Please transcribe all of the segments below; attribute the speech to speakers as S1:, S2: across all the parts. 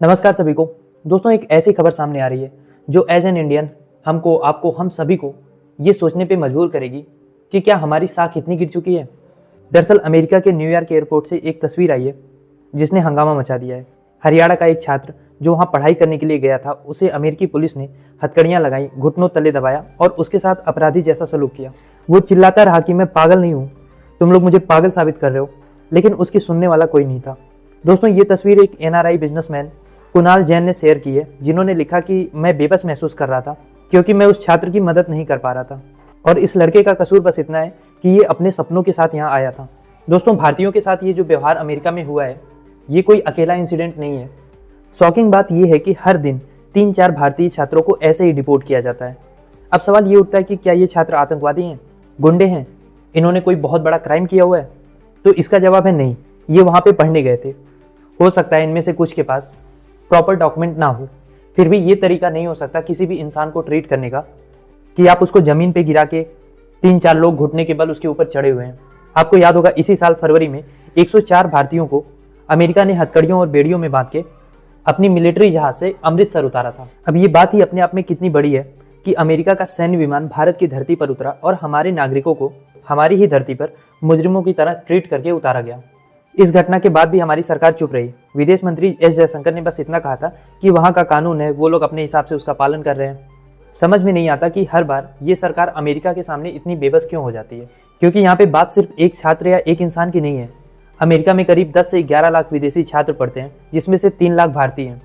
S1: नमस्कार सभी को। दोस्तों, एक ऐसी खबर सामने आ रही है जो एज एन इंडियन हमको, आपको, हम सभी को ये सोचने पे मजबूर करेगी कि क्या हमारी साख इतनी गिर चुकी है। दरअसल अमेरिका के न्यूयॉर्क एयरपोर्ट से एक तस्वीर आई है जिसने हंगामा मचा दिया है। हरियाणा का एक छात्र जो वहाँ पढ़ाई करने के लिए गया था, उसे अमेरिकी पुलिस ने हथकड़ियाँ लगाई, घुटनों तले दबाया और उसके साथ अपराधी जैसा सलूक किया। वो चिल्लाता रहा कि मैं पागल नहीं हूँ, तुम लोग मुझे पागल साबित कर रहे हो, लेकिन उसकी सुनने वाला कोई नहीं था। दोस्तों, ये तस्वीर एक NRI बिजनेसमैन कुणाल जैन ने शेयर की है, जिन्होंने लिखा कि मैं बेबस महसूस कर रहा था क्योंकि मैं उस छात्र की मदद नहीं कर पा रहा था और इस लड़के का कसूर बस इतना है कि ये अपने सपनों के साथ यहाँ आया था। दोस्तों, भारतीयों के साथ ये जो व्यवहार अमेरिका में हुआ है, ये कोई अकेला इंसिडेंट नहीं है। शॉकिंग बात यह है कि हर दिन 3-4 भारतीय छात्रों को ऐसे ही डिपोर्ट किया जाता है। अब सवाल ये उठता है कि क्या ये छात्र आतंकवादी हैं, गुंडे हैं, इन्होंने कोई बहुत बड़ा क्राइम किया हुआ है? तो इसका जवाब है नहीं, ये वहाँ पे पढ़ने गए थे। हो सकता है इनमें से कुछ के पास प्रॉपर डॉक्यूमेंट ना हो, फिर भी ये तरीका नहीं हो सकता किसी भी इंसान को ट्रीट करने का कि आप उसको जमीन पे गिरा के 3-4 लोग घुटने के बल उसके ऊपर चढ़े हुए हैं। आपको याद होगा, इसी साल फरवरी में 104 भारतीयों को अमेरिका ने हथकड़ियों और बेड़ियों में बांध के अपनी मिलिट्री जहाज से अमृतसर उतारा था। अब ये बात ही अपने आप में कितनी बड़ी है कि अमेरिका का सैन्य विमान भारत की धरती पर उतरा और हमारे नागरिकों को हमारी ही धरती पर मुजरिमों की तरह ट्रीट करके उतारा गया। इस घटना के बाद भी हमारी सरकार चुप रही। विदेश मंत्री एस जयशंकर ने बस इतना कहा था कि वहाँ का कानून है, वो लोग अपने हिसाब से उसका पालन कर रहे हैं। समझ में नहीं आता कि हर बार ये सरकार अमेरिका के सामने इतनी बेबस क्यों हो जाती है, क्योंकि यहाँ पे बात सिर्फ एक छात्र या एक इंसान की नहीं है। अमेरिका में करीब 10 से 11 लाख विदेशी छात्र पढ़ते हैं, जिसमें से 3 लाख भारतीय हैं।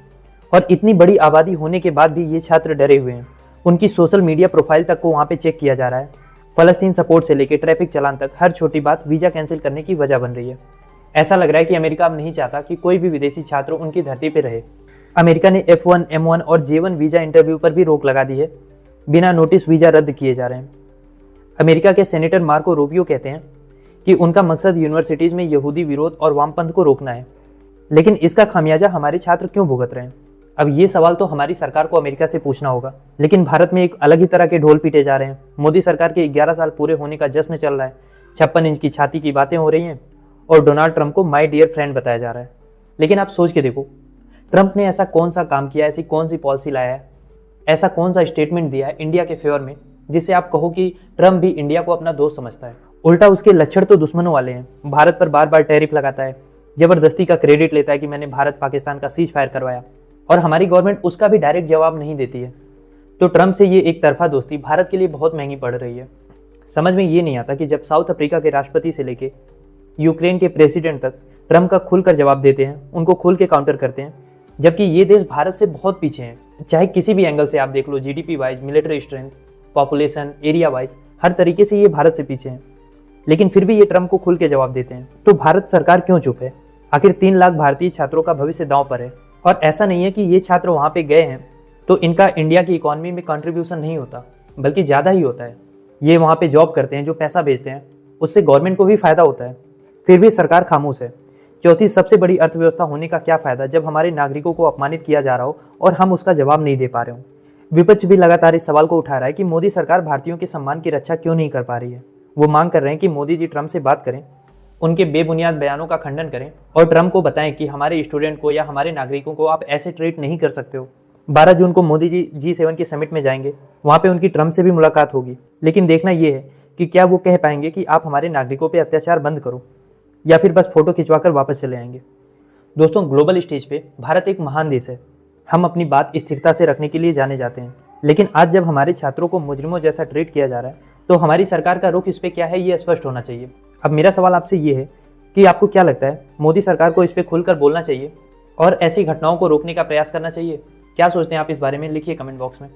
S1: और इतनी बड़ी आबादी होने के बाद भी ये छात्र डरे हुए हैं। उनकी सोशल मीडिया प्रोफाइल तक को वहाँ पे चेक किया जा रहा है। फलस्तीन सपोर्ट से लेकर ट्रैफिक चालान तक हर छोटी बात वीजा कैंसिल करने की वजह बन रही है। ऐसा लग रहा है कि अमेरिका अब नहीं चाहता कि कोई भी विदेशी छात्र उनकी धरती पर रहे। अमेरिका ने F1, M1 और J1 वीजा इंटरव्यू पर भी रोक लगा दी है। बिना नोटिस वीजा रद्द किए जा रहे हैं। अमेरिका के सेनेटर मार्को रूबियो कहते हैं कि उनका मकसद यूनिवर्सिटीज में यहूदी विरोध और वामपंथ को रोकना है, लेकिन इसका खामियाजा हमारे छात्र क्यों भुगत रहे हैं? अब ये सवाल तो हमारी सरकार को अमेरिका से पूछना होगा। लेकिन भारत में एक अलग ही तरह के ढोल पीटे जा रहे हैं। मोदी सरकार के 11 साल पूरे होने का जश्न चल रहा है, 56 इंच की छाती की बातें हो रही हैं और डोनाल्ड ट्रंप को माय डियर फ्रेंड बताया जा रहा है। लेकिन आप सोच के देखो, ट्रंप ने ऐसा कौन सा काम किया, ऐसी कौन सी पॉलिसी लाया है, ऐसा कौन सा स्टेटमेंट दिया है इंडिया के फेवर में, जिससे आप कहो कि ट्रंप भी इंडिया को अपना दोस्त समझता है? उल्टा उसके लक्षण तो दुश्मनों वाले हैं। भारत पर बार बार टैरिफ लगाता है, जबरदस्ती का क्रेडिट लेता है कि मैंने भारत पाकिस्तान का सीज फायर करवाया, और हमारी गवर्नमेंट उसका भी डायरेक्ट जवाब नहीं देती है। तो ट्रंप से ये एक तरफा दोस्ती भारत के लिए बहुत महंगी पड़ रही है। समझ में ये नहीं आता कि जब साउथ अफ्रीका के राष्ट्रपति से लेके यूक्रेन के प्रेसिडेंट तक ट्रंप का खुलकर जवाब देते हैं, उनको खुल के काउंटर करते हैं, जबकि ये देश भारत से बहुत पीछे हैं। चाहे किसी भी एंगल से आप देख लो, GDP wise, military strength, population, area wise, हर तरीके से ये भारत से पीछे हैं। लेकिन फिर भी ये ट्रंप को खुल के जवाब देते हैं। तो भारत सरकार क्यों चुप है? आखिर 3 लाख भारतीय छात्रों का भविष्य दांव पर है। और ऐसा नहीं है कि ये छात्र वहाँ पे गए हैं तो इनका इंडिया की इकोनॉमी में कंट्रीब्यूशन नहीं होता, बल्कि ज़्यादा ही होता है। ये वहाँ पे जॉब करते हैं, जो पैसा भेजते हैं उससे गवर्नमेंट को भी फायदा होता है। फिर भी सरकार खामोश है। चौथी सबसे बड़ी अर्थव्यवस्था होने का क्या फायदा जब हमारे नागरिकों को अपमानित किया जा रहा हो और हम उसका जवाब नहीं दे पा रहे हो? विपक्ष भी लगातार इस सवाल को उठा रहा है कि मोदी सरकार भारतीयों के सम्मान की रक्षा क्यों नहीं कर पा रही है। वो मांग कर रहे हैं कि मोदी जी ट्रंप से बात करें, उनके बेबुनियाद बयानों का खंडन करें और ट्रंप को बताएं कि हमारे स्टूडेंट को या हमारे नागरिकों को आप ऐसे ट्रीट नहीं कर सकते हो। 12 जून को मोदी जी G7 के समिट में जाएंगे, वहाँ पे उनकी ट्रंप से भी मुलाकात होगी। लेकिन देखना ये है कि क्या वो कह पाएंगे कि आप हमारे नागरिकों पे अत्याचार बंद करो, या फिर बस फोटो खिंचवाकर वापस चले आएंगे। दोस्तों, ग्लोबल स्टेज पे भारत एक महान देश है। हम अपनी बात स्थिरता से रखने के लिए जाने जाते हैं। लेकिन आज जब हमारे छात्रों को मुजरिमों जैसा ट्रीट किया जा रहा है, तो हमारी सरकार का रुख इस पे क्या है, ये स्पष्ट होना चाहिए। अब मेरा सवाल आपसे ये है कि आपको क्या लगता है, मोदी सरकार को इस पे खुलकर बोलना चाहिए और ऐसी घटनाओं को रोकने का प्रयास करना चाहिए? क्या सोचते हैं आप इस बारे में? लिखिए कमेंट बॉक्स में।